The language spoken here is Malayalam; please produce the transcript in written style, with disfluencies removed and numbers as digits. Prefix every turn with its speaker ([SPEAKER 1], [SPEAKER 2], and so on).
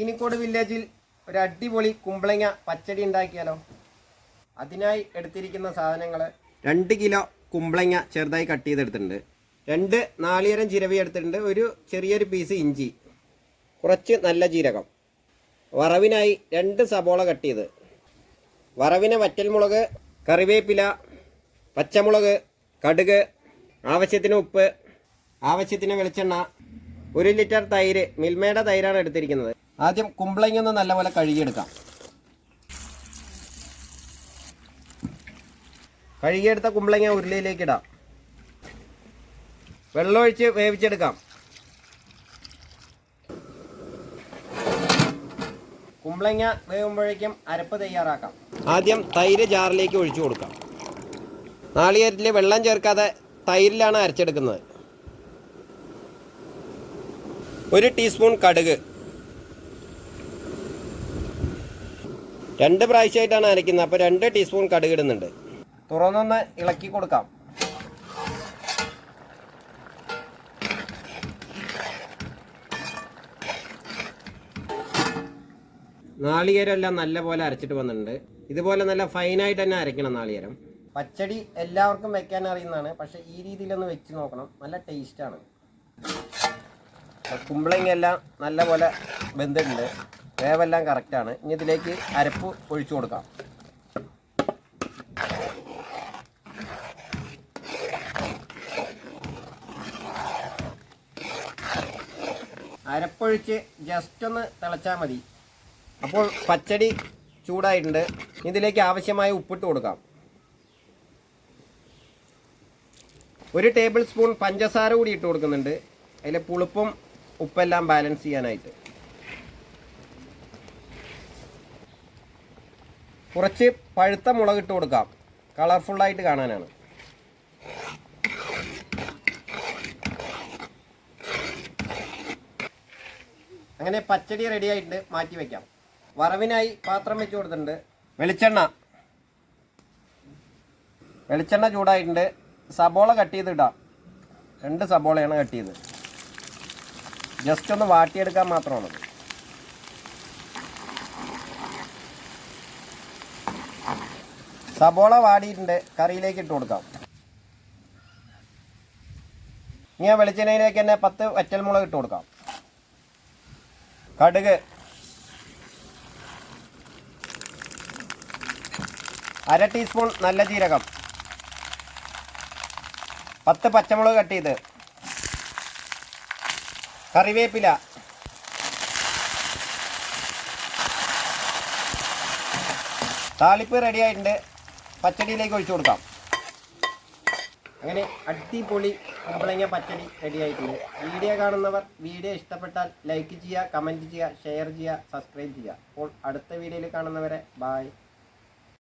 [SPEAKER 1] ചീനിക്കോട് വില്ലേജിൽ ഒരു അടിപൊളി കുമ്പളങ്ങ പച്ചടി ഉണ്ടാക്കിയാലോ? അതിനായി എടുത്തിരിക്കുന്ന സാധനങ്ങൾ 2 കിലോ കുമ്പളങ്ങ ചെറുതായി കട്ട് ചെയ്തെടുത്തിട്ടുണ്ട്, 2 നാളികേരം ചിരവി എടുത്തിട്ടുണ്ട്, ഒരു ചെറിയൊരു പീസ് ഇഞ്ചി, കുറച്ച് നല്ല ജീരകം, വറവിനായി 2 സബോള കട്ട് ചെയ്ത്, വറവിന് വറ്റൽമുളക്, കറിവേപ്പില, പച്ചമുളക്, കടുക്, ആവശ്യത്തിന് ഉപ്പ്, ആവശ്യത്തിന് വെളിച്ചെണ്ണ, 1 ലിറ്റർ തൈര്, മിൽമയുടെ തൈരാണ് എടുത്തിരിക്കുന്നത്. ആദ്യം കുമ്പളങ്ങ ഒന്ന് നല്ലപോലെ കഴുകിയെടുക്കാം. കഴുകിയെടുത്ത കുമ്പളങ്ങ ഉരുളിയിലേക്ക് ഇടാം. വെള്ളമൊഴിച്ച് വേവിച്ചെടുക്കാം. കുമ്പളങ്ങ വേവുമ്പോഴേക്കും അരപ്പ് തയ്യാറാക്കാം. ആദ്യം തൈര് ജാറിലേക്ക് ഒഴിച്ചു കൊടുക്കാം. നാളികേരത്തിൽ വെള്ളം ചേർക്കാതെ തൈരിലാണ് അരച്ചെടുക്കുന്നത്. 1 ടീസ്പൂൺ കടുക്, 2 പ്രാവശ്യമായിട്ടാണ് അരയ്ക്കുന്നത്, അപ്പോൾ 2 ടീസ്പൂൺ കടുക് ഇടുന്നുണ്ട്. തുറന്നൊന്ന് ഇളക്കി കൊടുക്കാം. നാളികേരം എല്ലാം നല്ലപോലെ അരച്ചിട്ട് വന്നിട്ടുണ്ട്. ഇതുപോലെ നല്ല ഫൈനായിട്ട് തന്നെ അരയ്ക്കണം നാളികേരം. പച്ചടി എല്ലാവർക്കും വെക്കാൻ അറിയുന്നതാണ്, പക്ഷെ ഈ രീതിയിലൊന്ന് വെച്ച് നോക്കണം, നല്ല ടേസ്റ്റാണ്. കുമ്പളങ്ങ എല്ലാം നല്ലപോലെ വെന്തിട്ടുണ്ട്, വേവെല്ലാം കറക്റ്റാണ്. ഇനി ഇതിലേക്ക് അരപ്പ് ഒഴിച്ചു കൊടുക്കാം. അരപ്പൊഴിച്ച് ജസ്റ്റ് ഒന്ന് തിളച്ചാൽ മതി. അപ്പോൾ പച്ചടി ചൂടായിട്ടുണ്ട്. ഇതിലേക്ക് ആവശ്യമായ ഉപ്പിട്ട് കൊടുക്കാം. 1 ടേബിൾ സ്പൂൺ പഞ്ചസാര കൂടി ഇട്ട് കൊടുക്കുന്നുണ്ട്, അതിലെ പുളിപ്പും ഉപ്പെല്ലാം ബാലൻസ് ചെയ്യാനായിട്ട്. കുറച്ച് പഴുത്ത മുളക് ഇട്ട് കൊടുക്കാം, കളർഫുള്ളായിട്ട് കാണാനാണ്. അങ്ങനെ പച്ചടി റെഡി ആയിട്ട് മാറ്റി വയ്ക്കാം. വറവിനായി പാത്രം വെച്ച് കൊടുത്തിട്ടുണ്ട്. വെളിച്ചെണ്ണ ചൂടായിട്ടുണ്ട്. സബോള കട്ട് ചെയ്തിടാം. 2 സബോളയാണ് കട്ട് ചെയ്ത്, ജസ്റ്റ് ഒന്ന് വാട്ടിയെടുക്കാൻ മാത്രമാണത്. സബോള വാടിയിട്ടുണ്ട്, കറിയിലേക്ക് ഇട്ട് കൊടുക്കാം. ഇനി ആ വെളിച്ചെണ്ണയിലേക്ക് തന്നെ 10 വറ്റൽമുളക് ഇട്ട് കൊടുക്കാം. കടുക്, 1/2 ടീസ്പൂൺ നല്ല ജീരകം, 10 പച്ചമുളക് കട്ട് ചെയ്ത്, കറിവേപ്പില, താളിപ്പ് റെഡി ആയിട്ടുണ്ട്. പച്ചടിയിലേക്ക് ഒഴിച്ചു കൊടുക്കാം. അങ്ങനെ അടിപൊളി കുമ്പളങ്ങ പച്ചടി റെഡി ആയിട്ടുണ്ട്. വീഡിയോ കാണുന്നവർ വീഡിയോ ഇഷ്ടപ്പെട്ടാൽ ലൈക്ക് ചെയ്യുക, കമൻറ്റ് ചെയ്യുക, ഷെയർ ചെയ്യുക, സബ്സ്ക്രൈബ് ചെയ്യുക. അപ്പോൾ അടുത്ത വീഡിയോയിൽ കാണുന്നവരെ ബായ്.